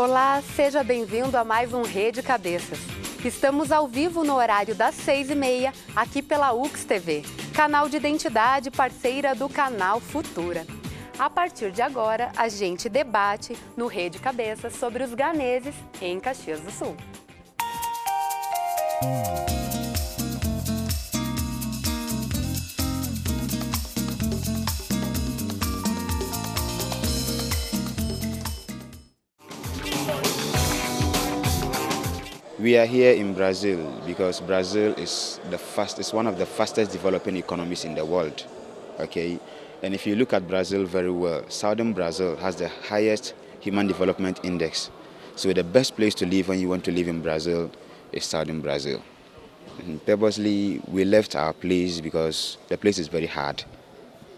Olá, seja bem-vindo a mais um Rede Cabeças. Estamos ao vivo no horário das 6h30, aqui pela UX TV, canal de identidade parceira do canal Futura. A partir de agora, a gente debate no Rede Cabeças sobre os ganeses em Caxias do Sul. We are here in Brazil because Brazil is one of the fastest developing economies in the world. Okay, and if you look at Brazil very well, southern Brazil has the highest human development index. So the best place to live when you want to live in Brazil is southern Brazil. And purposely, we left our place because the place is very hard.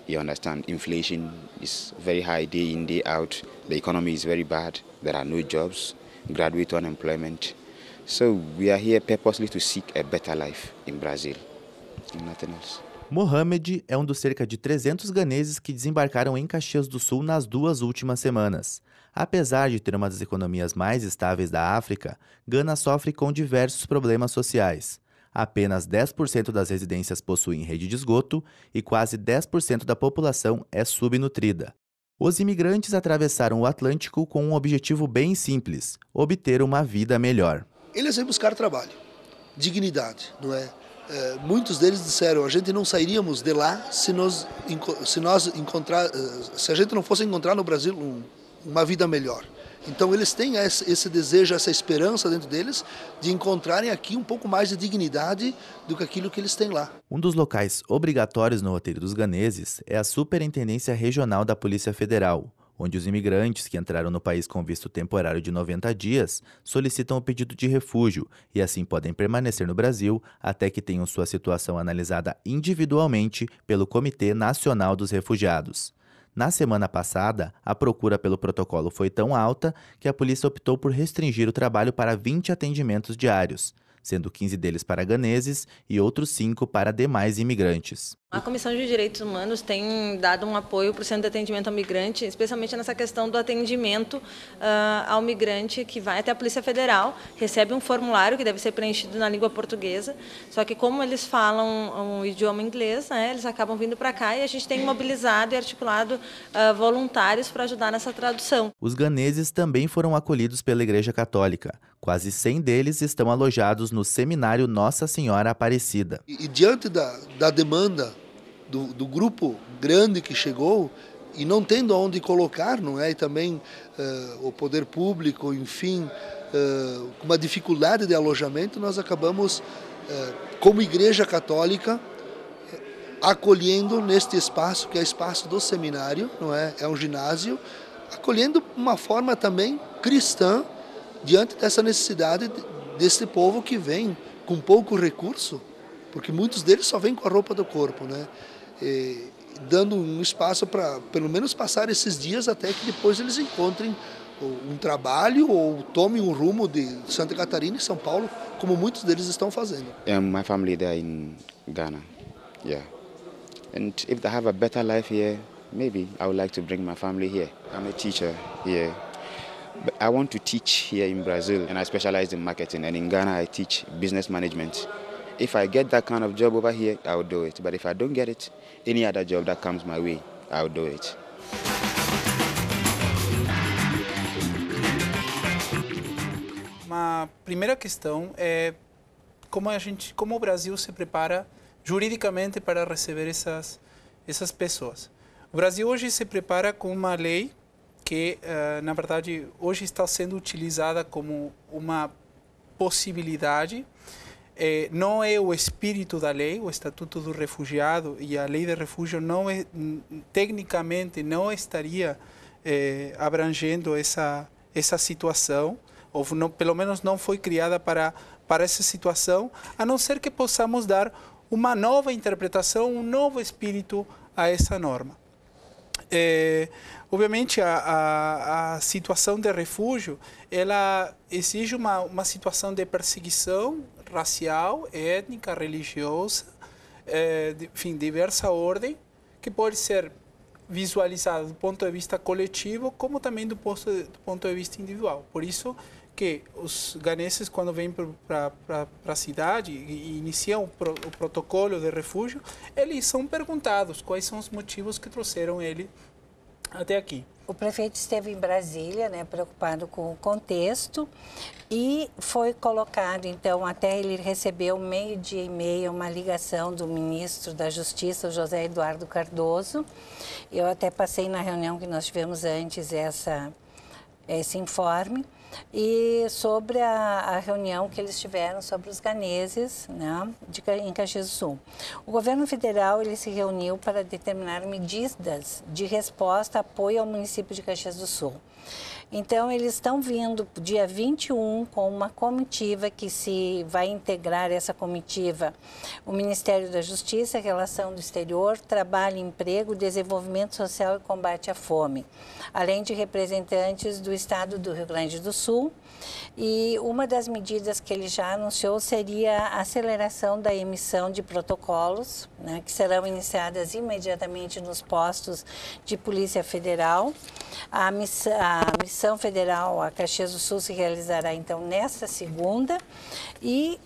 You understand, inflation is very high day in, day out. The economy is very bad. There are no jobs, graduate unemployment. So we are here purposely to seek a better life in Brazil, nothing else. Mohamed é um dos cerca de 300 ganeses que desembarcaram em Caxias do Sul nas 2 últimas semanas. Apesar de ter uma das economias mais estáveis da África, Gana sofre com diversos problemas sociais. Apenas 10% das residências possuem rede de esgoto e quase 10% da população é subnutrida. Os imigrantes atravessaram o Atlântico com um objetivo bem simples: obter uma vida melhor. Eles vêm buscar trabalho, dignidade, não é? Muitos deles disseram: a gente não sairíamos de lá se a gente não fosse encontrar no Brasil uma vida melhor. Então eles têm esse desejo, essa esperança dentro deles de encontrarem aqui um pouco mais de dignidade do que aquilo que eles têm lá. Um dos locais obrigatórios no roteiro dos ganeses é a Superintendência Regional da Polícia Federal, onde os imigrantes que entraram no país com visto temporário de 90 dias solicitam o pedido de refúgio e assim podem permanecer no Brasil até que tenham sua situação analisada individualmente pelo Comitê Nacional dos Refugiados. Na semana passada, a procura pelo protocolo foi tão alta que a polícia optou por restringir o trabalho para 20 atendimentos diários, sendo 15 deles para ganeses e outros 5 para demais imigrantes. A Comissão de Direitos Humanos tem dado um apoio para o Centro de Atendimento ao Migrante, especialmente nessa questão do atendimento ao migrante que vai até a Polícia Federal, recebe um formulário que deve ser preenchido na língua portuguesa, só que como eles falam um idioma inglês, né, eles acabam vindo para cá e a gente tem mobilizado e articulado voluntários para ajudar nessa tradução. Os ganeses também foram acolhidos pela Igreja Católica. Quase 100 deles estão alojados no Seminário Nossa Senhora Aparecida. E diante da demanda do grupo grande que chegou e não tendo onde colocar, não é? E também o poder público, enfim, com uma dificuldade de alojamento, nós acabamos, como Igreja Católica, acolhendo neste espaço, que é o espaço do seminário, não é? É um ginásio, acolhendo uma forma também cristã diante dessa necessidade desse povo que vem com pouco recurso, porque muitos deles só vêm com a roupa do corpo, né? Dando um espaço para pelo menos passar esses dias até que depois eles encontrem um trabalho ou tomem um rumo de Santa Catarina e São Paulo, como muitos deles estão fazendo. My family there in Ghana, yeah. And if they have a better life here, maybe I would like to bring my family here. I'm a teacher here. But I want to teach here in Brazil, and I specialize in marketing. And in Ghana, I teach business management. If I get that kind of job over here, I will do it. But if I don't get it, any other job that comes my way, I will do it. Uma primeira questão é como o Brasil se prepara juridicamente para receber essas pessoas. O Brasil hoje se prepara com uma lei que, na verdade, hoje está sendo utilizada como uma possibilidade. Não é o espírito da lei, o Estatuto do Refugiado e a Lei de Refúgio tecnicamente não estaria abrangendo essa situação, ou não, pelo menos não foi criada para essa situação, a não ser que possamos dar uma nova interpretação, um novo espírito a essa norma. Obviamente, a situação de refúgio, ela exige uma situação de perseguição racial, étnica, religiosa, enfim, diversa ordem, que pode ser visualizada do ponto de vista coletivo, como também do ponto de vista individual. Por isso que os ganeses, quando vêm para a cidade e iniciam o protocolo de refúgio, eles são perguntados quais são os motivos que trouxeram ele até aqui. O prefeito esteve em Brasília, né, preocupado com o contexto, e foi colocado, então, até ele recebeu 12h30 uma ligação do ministro da Justiça, o José Eduardo Cardoso. Eu até passei na reunião que nós tivemos antes esse informe, e sobre a reunião que eles tiveram sobre os ganeses, né, em Caxias do Sul. O governo federal ele se reuniu para determinar medidas de resposta, apoio ao município de Caxias do Sul. Então, eles estão vindo dia 21 com uma comitiva que se vai integrar essa comitiva o Ministério da Justiça, Relação do Exterior, Trabalho e Emprego, Desenvolvimento Social e Combate à Fome, além de representantes do Estado do Rio Grande do Sul. E uma das medidas que ele já anunciou seria a aceleração da emissão de protocolos, né, que serão iniciadas imediatamente nos postos de Polícia Federal. A missão federal a Caxias do Sul se realizará, então, nesta segunda, e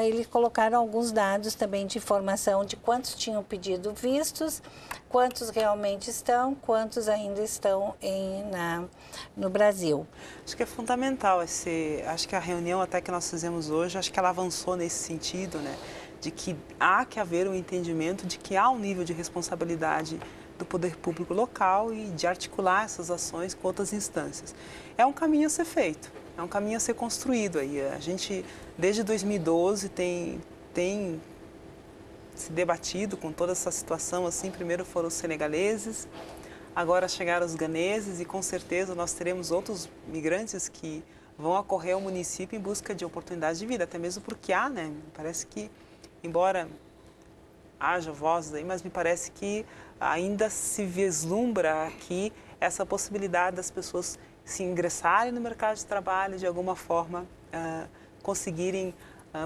eles colocaram alguns dados também de informação de quantos tinham pedido vistos, quantos realmente estão, quantos ainda estão no Brasil. Acho que é fundamental acho que a reunião até que nós fizemos hoje, acho que ela avançou nesse sentido, né, de que há que haver um entendimento de que há um nível de responsabilidade do poder público local e de articular essas ações com outras instâncias. É um caminho a ser feito, é um caminho a ser construído aí. A gente, desde 2012, tem se debatido com toda essa situação, assim, primeiro foram os senegaleses, agora chegaram os ganeses e com certeza nós teremos outros migrantes que vão acorrer ao município em busca de oportunidades de vida, até mesmo porque há, né, parece que, embora haja vozes aí, mas me parece que ainda se vislumbra aqui essa possibilidade das pessoas se ingressarem no mercado de trabalho, de alguma forma conseguirem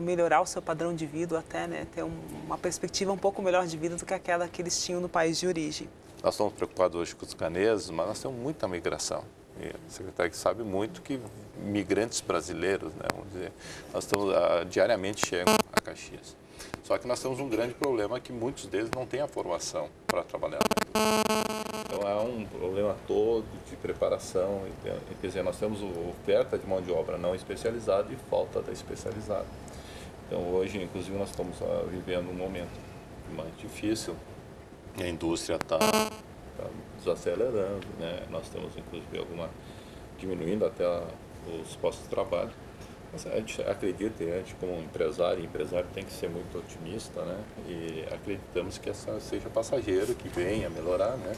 melhorar o seu padrão de vida, ou até, né, ter uma perspectiva um pouco melhor de vida do que aquela que eles tinham no país de origem. Nós estamos preocupados hoje com os ganeses, mas nós temos muita migração. E o secretário sabe muito que migrantes brasileiros, né, vamos dizer, nós estamos diariamente chegam a Caxias. Só que nós temos um grande problema que muitos deles não têm a formação para trabalhar na indústria. Então há um problema todo de preparação, quer dizer, nós temos oferta de mão de obra não especializada e falta da especializada. Então hoje, inclusive, nós estamos vivendo um momento mais difícil, a indústria está desacelerando, né? Nós temos inclusive diminuindo até os postos de trabalho. Mas a gente acredita, a gente como empresário tem que ser muito otimista, né? E acreditamos que essa seja passageiro, que venha a melhorar, né?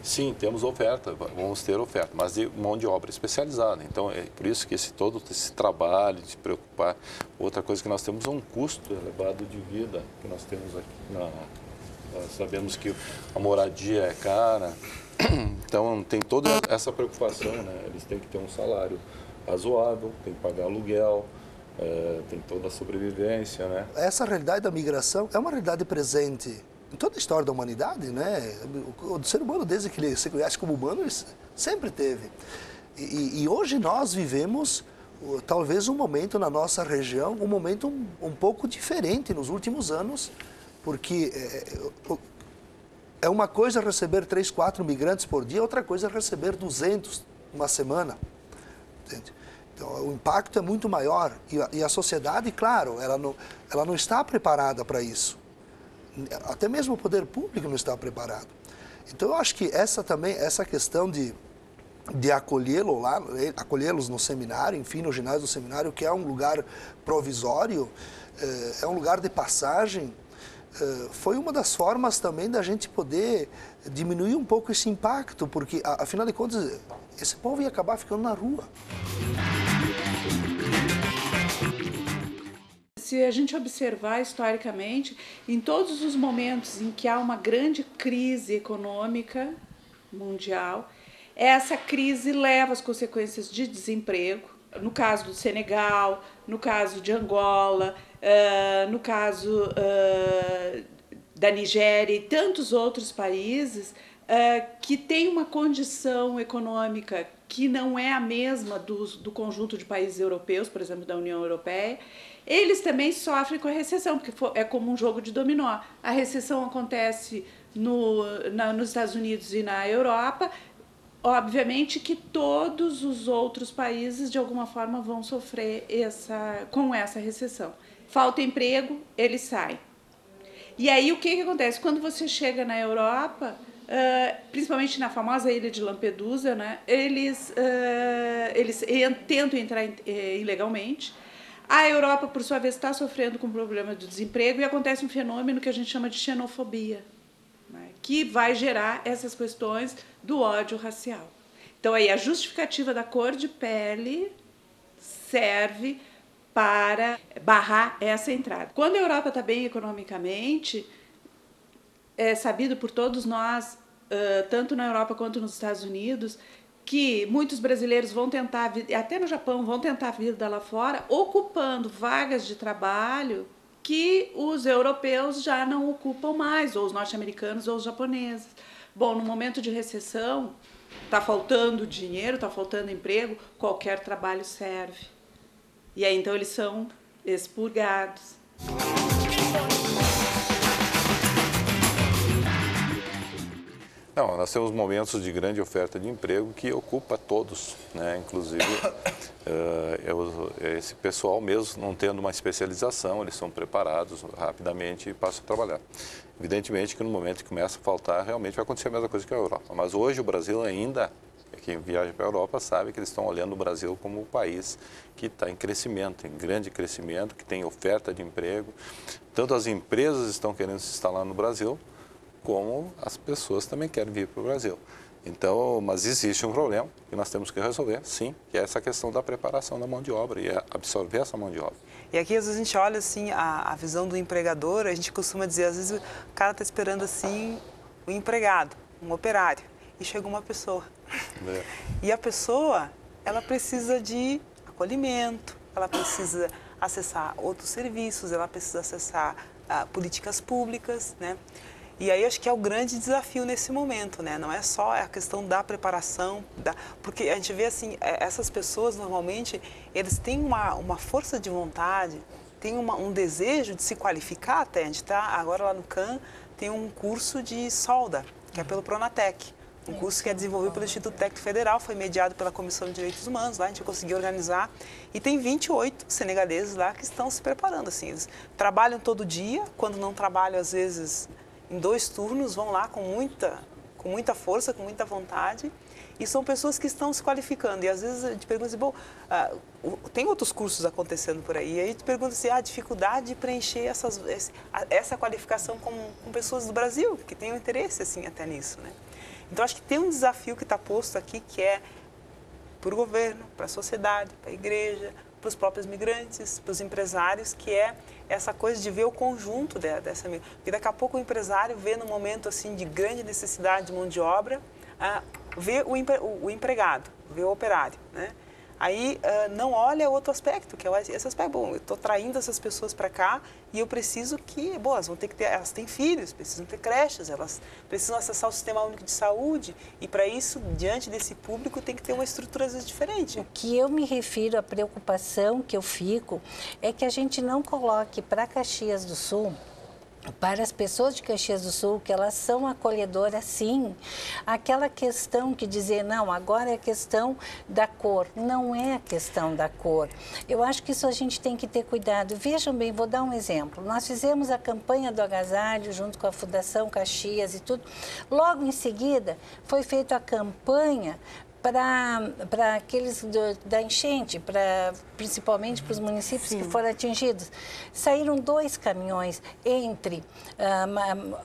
Sim, temos oferta, vamos ter oferta, mas de mão de obra especializada. Então, é por isso que todo esse trabalho de se preocupar. Outra coisa que nós temos é um custo elevado de vida que nós temos aqui. Nós sabemos que a moradia é cara, então tem toda essa preocupação, né? Eles têm que ter um salário razoável, tem que pagar aluguel, tem toda a sobrevivência, né? Essa realidade da migração é uma realidade presente em toda a história da humanidade, né? O ser humano, desde que ele se conhece como humano, ele sempre teve. E hoje nós vivemos talvez um momento na nossa região, um momento um pouco diferente nos últimos anos, porque é uma coisa receber 3, 4 migrantes por dia, outra coisa é receber 200 uma semana. Então, o impacto é muito maior e a sociedade, claro, ela não está preparada para isso. Até mesmo o poder público não está preparado. Então, eu acho que essa questão de acolhê-los no seminário, enfim, no ginásio do seminário, que é um lugar provisório, é um lugar de passagem, foi uma das formas também da gente poder diminuir um pouco esse impacto, porque, afinal de contas, esse povo ia acabar ficando na rua. Se a gente observar historicamente, em todos os momentos em que há uma grande crise econômica mundial, essa crise leva às consequências de desemprego. No caso do Senegal, no caso de Angola, no caso da Nigéria e tantos outros países, que tem uma condição econômica que não é a mesma do conjunto de países europeus, por exemplo, da União Europeia, eles também sofrem com a recessão, porque é como um jogo de dominó. A recessão acontece nos Estados Unidos e na Europa, obviamente que todos os outros países, de alguma forma, vão sofrer com essa recessão. Falta emprego, eles saem. E aí, o que acontece? Quando você chega na Europa, principalmente na famosa ilha de Lampedusa, né, eles tentam entrar ilegalmente. A Europa, por sua vez, está sofrendo com o problema do desemprego e acontece um fenômeno que a gente chama de xenofobia, né, que vai gerar essas questões do ódio racial. Então, aí, a justificativa da cor de pele serve para barrar essa entrada. Quando a Europa está bem economicamente, é sabido por todos nós, tanto na Europa quanto nos Estados Unidos, que muitos brasileiros vão tentar, até no Japão, vão tentar a vida lá fora, ocupando vagas de trabalho que os europeus já não ocupam mais, ou os norte-americanos ou os japoneses. Bom, no momento de recessão, está faltando dinheiro, está faltando emprego, qualquer trabalho serve. E aí, então, eles são expurgados. Não, nós temos momentos de grande oferta de emprego que ocupa todos, né? Inclusive esse pessoal mesmo não tendo uma especialização, eles são preparados rapidamente e passam a trabalhar. Evidentemente que no momento que começa a faltar, realmente vai acontecer a mesma coisa que a Europa. Mas hoje o Brasil ainda, quem viaja para a Europa sabe que eles estão olhando o Brasil como um país que está em crescimento, em grande crescimento, que tem oferta de emprego. Tanto as empresas estão querendo se instalar no Brasil, como as pessoas também querem vir para o Brasil. Então, mas existe um problema que nós temos que resolver, sim, que é essa questão da preparação da mão de obra e absorver essa mão de obra. E aqui, às vezes, a gente olha assim, a visão do empregador, a gente costuma dizer, às vezes, o cara está esperando assim, um empregado, um operário, e chega uma pessoa. É. E a pessoa, ela precisa de acolhimento, ela precisa acessar outros serviços, ela precisa acessar políticas públicas, né? E aí acho que é o grande desafio nesse momento, né? Não é só a questão da preparação, porque a gente vê assim, essas pessoas normalmente, eles têm uma força de vontade, têm um desejo de se qualificar até. A gente está agora lá no CAN, tem um curso de solda, que é pelo Pronatec. Um curso que é desenvolvido pelo Instituto Técnico Federal, foi mediado pela Comissão de Direitos Humanos, lá a gente conseguiu organizar. E tem 28 senegaleses lá que estão se preparando, assim. Eles trabalham todo dia, quando não trabalham, às vezes, em 2 turnos, vão lá com muita força, com muita vontade. E são pessoas que estão se qualificando. E às vezes a gente pergunta assim, bom, tem outros cursos acontecendo por aí. E aí a gente pergunta assim, a dificuldade de preencher essa qualificação com pessoas do Brasil, que têm um interesse assim, até nisso, né? Então, acho que tem um desafio que está posto aqui, que é para o governo, para a sociedade, para a igreja, para os próprios migrantes, para os empresários, que é essa coisa de ver o conjunto dessa... Porque daqui a pouco o empresário vê num momento assim, de grande necessidade de mão de obra, vê o empregado, vê o operário, né? Aí não olha outro aspecto, que é esse aspecto, bom, eu estou traindo essas pessoas para cá e eu preciso que, bom, elas vão ter que ter, elas têm filhos, precisam ter creches, elas precisam acessar o Sistema Único de Saúde e para isso, diante desse público, tem que ter uma estrutura às vezes diferente. O que eu me refiro, a preocupação que eu fico, é que a gente não coloque para Caxias do Sul, para as pessoas de Caxias do Sul, que elas são acolhedoras, sim, aquela questão que dizer, não, agora é a questão da cor. Não é a questão da cor. Eu acho que isso a gente tem que ter cuidado. Vejam bem, vou dar um exemplo. Nós fizemos a campanha do agasalho junto com a Fundação Caxias e tudo. Logo em seguida, foi feita a campanha para aqueles da enchente, principalmente para os municípios que foram atingidos. Saíram 2 caminhões entre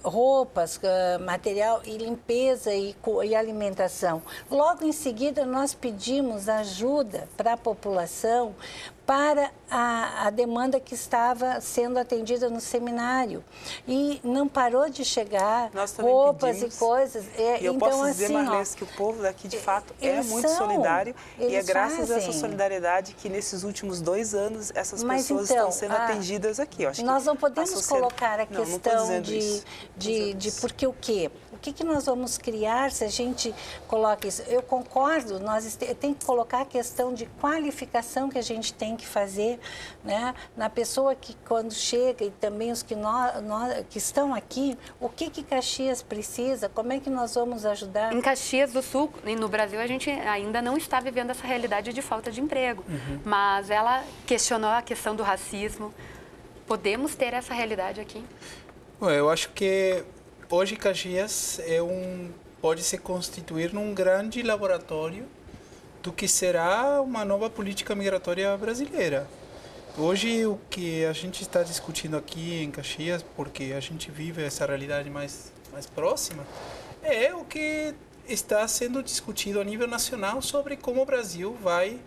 roupas, material e limpeza e alimentação. Logo em seguida, nós pedimos ajuda para a população para a demanda que estava sendo atendida no seminário. E não parou de chegar roupas e coisas. E eu então, posso dizer, assim, Marlês, que o povo daqui, de fato, é muito solidário. E é graças a essa solidariedade que, nesses últimos 2 anos, essas pessoas estão sendo atendidas aqui. Eu acho nós não podemos colocar a questão de porque o quê? O que nós vamos criar se a gente coloca isso? Eu concordo, nós tem que colocar a questão de qualificação que a gente tem que fazer, né? Na pessoa que quando chega e também os que que estão aqui, o que Caxias precisa, como é que nós vamos ajudar? Em Caxias do Sul, no Brasil, a gente ainda não está vivendo essa realidade de falta de emprego, mas ela questionou a questão do racismo. Podemos ter essa realidade aqui? Eu acho que hoje Caxias pode se constituir num grande laboratório do que será uma nova política migratória brasileira. Hoje o que a gente está discutindo aqui em Caxias, porque a gente vive essa realidade mais próxima, é o que está sendo discutido a nível nacional sobre como o Brasil vai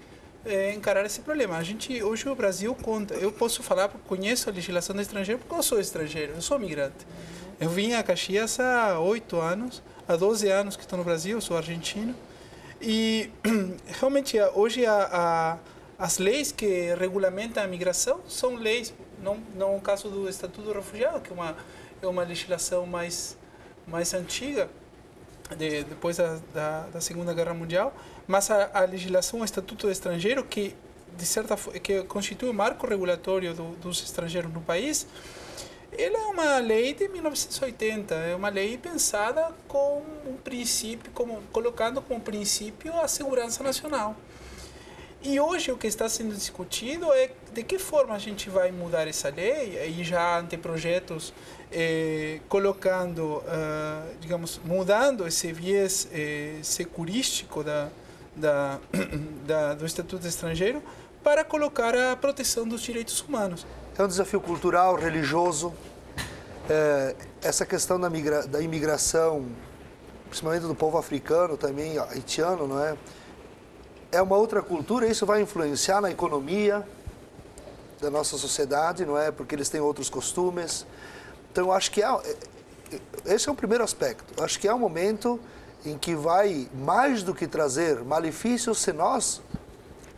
encarar esse problema. Hoje o Brasil conta, eu posso falar, conheço a legislação do estrangeiro porque eu sou estrangeiro, eu sou migrante. Eu vim a Caxias há 8 anos, há 12 anos que estou no Brasil, eu sou argentino. E realmente hoje as leis que regulamentam a migração são leis, não o caso do Estatuto do Refugiado, que é uma legislação mais antiga, depois da Segunda Guerra Mundial, mas a legislação, o Estatuto do Estrangeiro, que que constitui o marco regulatório dos estrangeiros no país, ele é uma lei de 1980, é uma lei pensada com um princípio, colocando como princípio a segurança nacional. E hoje o que está sendo discutido é de que forma a gente vai mudar essa lei, e já anteprojetos colocando, digamos, mudando esse viés securístico do Estatuto Estrangeiro para colocar a proteção dos direitos humanos. É um desafio cultural, religioso, essa questão da imigração, principalmente do povo africano, também haitiano, não é? É uma outra cultura, isso vai influenciar na economia da nossa sociedade, não é? Porque eles têm outros costumes. Então, eu acho que esse é o primeiro aspecto. Eu acho que é um momento em que vai, mais do que trazer malefícios, se nós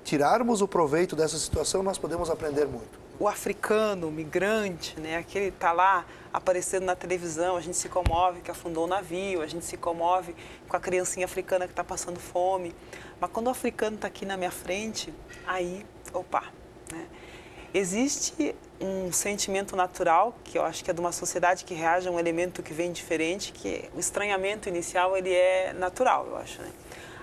tirarmos o proveito dessa situação, nós podemos aprender muito. O africano, o migrante, né, aquele que está lá aparecendo na televisão, a gente se comove que afundou o navio, a gente se comove com a criancinha africana que está passando fome. Mas quando o africano está aqui na minha frente, aí, opa, né? Existe um sentimento natural, que eu acho que é de uma sociedade que reage a um elemento que vem diferente, que o estranhamento inicial ele é natural, eu acho, né?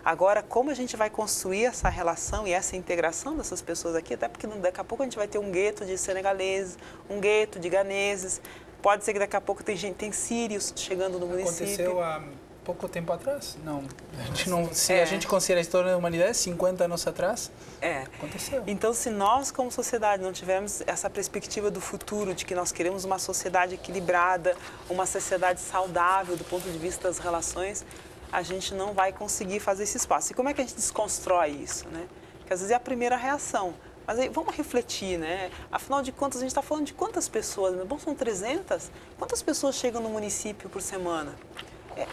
Agora, como a gente vai construir essa relação e essa integração dessas pessoas aqui, até porque daqui a pouco a gente vai ter um gueto de senegaleses, um gueto de ganeses, pode ser que daqui a pouco tem sírios chegando no município. Aconteceu há pouco tempo atrás? Não. Se a gente considera a história da humanidade, 50 anos atrás, aconteceu. Então, se nós, como sociedade, não tivermos essa perspectiva do futuro, de que nós queremos uma sociedade equilibrada, uma sociedade saudável do ponto de vista das relações, a gente não vai conseguir fazer esse espaço. E como é que a gente desconstrói isso, né? Porque às vezes é a primeira reação. Mas aí vamos refletir, né? Afinal de contas, a gente está falando de quantas pessoas? Bom, são 300? Quantas pessoas chegam no município por semana?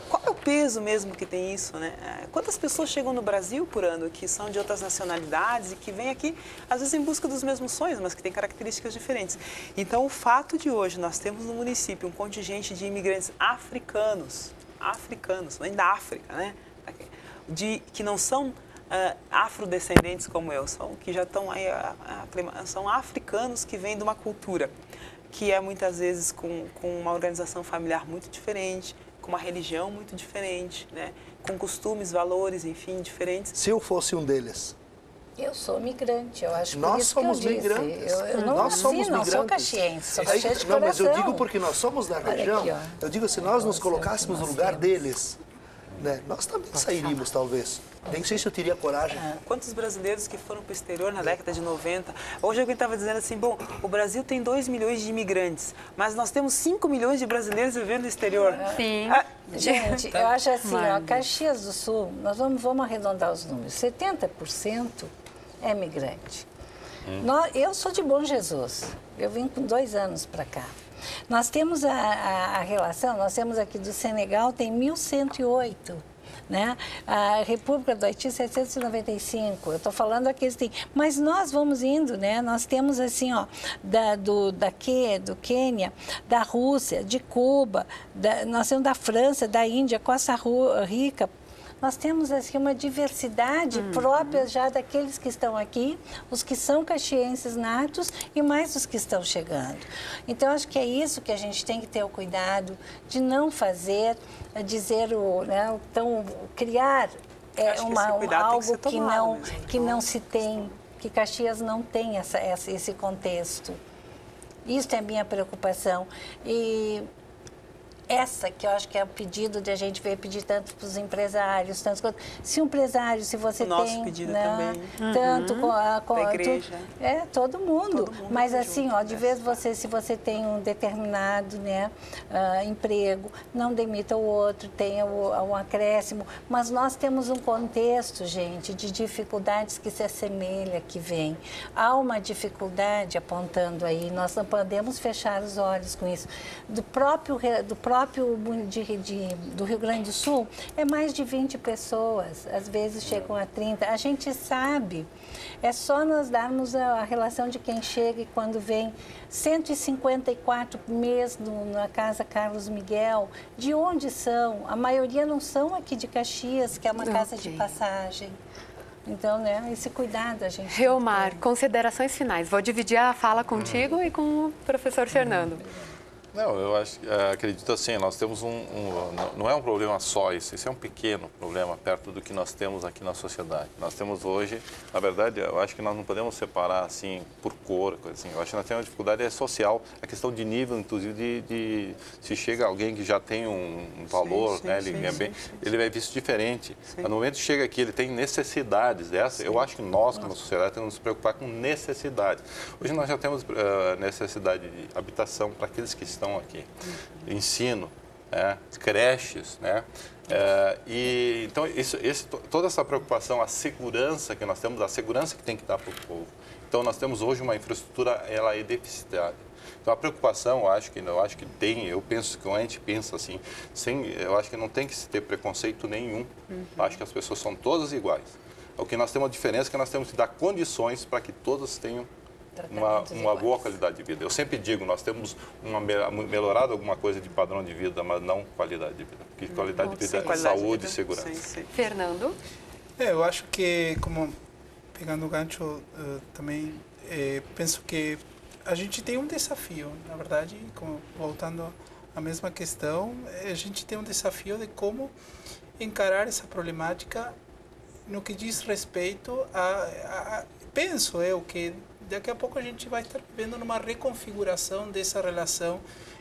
Qual é o peso mesmo que tem isso, né? Quantas pessoas chegam no Brasil por ano que são de outras nacionalidades e que vêm aqui, às vezes, em busca dos mesmos sonhos, mas que têm características diferentes. Então, o fato de hoje nós temos no município um contingente de imigrantes africanos, vêm da África, né? Que não são afrodescendentes como eu, que já estão aí, são africanos que vêm de uma cultura que é muitas vezes com uma organização familiar muito diferente, com uma religião muito diferente, né? Com costumes, valores, enfim, diferentes. Se eu fosse um deles? Eu sou migrante, eu acho que nós somos migrantes. Eu não nasci, não sou caxiense, sou cheia de coração. Não, mas eu digo porque nós somos da região. Aqui, eu digo, se nós nos colocássemos no lugar deles, né, nós também sairíamos, talvez. Nem sei se eu teria coragem. Quantos brasileiros que foram para o exterior na década de 90? Hoje alguém estava dizendo assim, bom, o Brasil tem 2 milhões de imigrantes, mas nós temos 5 milhões de brasileiros vivendo no exterior. Sim. Gente, eu acho assim, ó, Caxias do Sul, nós vamos arredondar os números, 70% é migrante. Eu sou de Bom Jesus, eu vim com 2 anos para cá. Nós temos a relação, nós temos aqui do Senegal, tem 1108. Né? A República do Haiti, 795. Eu estou falando aqui, mas nós vamos indo, né? Nós temos assim, ó, do Quênia, da Rússia, de Cuba, nós temos da França, da Índia, Costa Rica. Nós temos assim uma diversidade própria já daqueles que estão aqui, os que são caxienses natos e mais os que estão chegando. Então, acho que é isso que a gente tem que ter o cuidado de não fazer, criar algo que não se tem, que Caxias não tem esse contexto. Isso é a minha preocupação. E essa que eu acho que é o pedido de a gente ver pedir tanto para os empresários, tanto quanto... Se um empresário, se você o nosso tem... pedido né, também. Tanto com a igreja. Todo mundo. Mas assim, ó, de vez se você tem um determinado emprego, não demita o outro, tenha um acréscimo. Mas nós temos um contexto, gente, de dificuldades que se assemelha, que vem. Há uma dificuldade apontando aí, nós não podemos fechar os olhos com isso. Do próprio do Rio Grande do Sul, é mais de 20 pessoas, às vezes chegam a 30. A gente sabe, é só nós darmos a relação de quem chega e quando vem 154 mês na Casa Carlos Miguel. De onde são? A maioria não são aqui de Caxias, que é uma casa de passagem. Então, esse cuidado a gente... Reomar, considerações finais. Vou dividir a fala contigo e com o professor Fernando. Não, eu acredito assim, nós temos não é um problema só isso é um pequeno problema perto do que nós temos aqui na sociedade. Nós temos hoje, na verdade, eu acho que nós não podemos separar assim por cor, coisa assim. Eu acho que nós temos uma dificuldade social, a questão de nível, inclusive de se chega alguém que já tem um valor, ele vai visto diferente. No momento que chega aqui, ele tem necessidades dessas, eu acho que nós, como sociedade, temos que nos preocupar com necessidades. Hoje nós já temos necessidade de habitação para aqueles que estão aqui, ensino, creches, e então toda essa preocupação, a segurança que nós temos, a segurança que tem que dar para o povo. Então nós temos hoje uma infraestrutura, ela é deficitária. Então a preocupação, eu penso que a gente pensa assim, eu acho que não tem que se ter preconceito nenhum. Eu acho que as pessoas são todas iguais. O que nós temos a diferença é que nós temos que dar condições para que todas tenham uma boa qualidade de vida. Eu sempre digo, nós temos melhorado alguma coisa de padrão de vida, mas não qualidade de vida. Porque qualidade de vida é saúde e segurança. Sim. Fernando? Eu acho que, como pegando o gancho também, penso que a gente tem um desafio, na verdade, voltando à mesma questão, a gente tem um desafio de como encarar essa problemática no que diz respeito penso eu que daqui a pouco a gente vai estar vendo numa reconfiguração dessa relação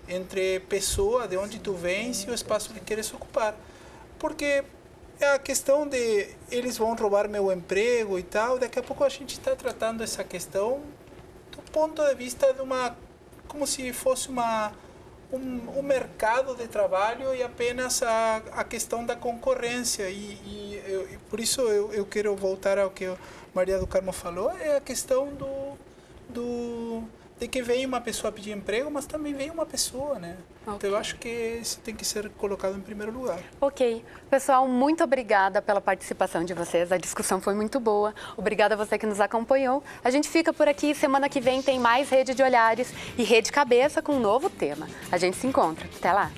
entre pessoa, de onde tu vens e o espaço que queres ocupar. Porque é a questão de eles vão roubar meu emprego e tal, daqui a pouco a gente está tratando essa questão do ponto de vista de como se fosse um mercado de trabalho e apenas a questão da concorrência. E por isso eu quero voltar ao que a Maria do Carmo falou, é a questão de que vem uma pessoa pedir emprego, mas também vem uma pessoa, né? Okay. Então eu acho que isso tem que ser colocado em primeiro lugar. Ok. Pessoal, muito obrigada pela participação de vocês. A discussão foi muito boa. Obrigada a você que nos acompanhou. A gente fica por aqui. Semana que vem tem mais Rede de Olhares e Rede Cabeça com um novo tema. A gente se encontra. Até lá.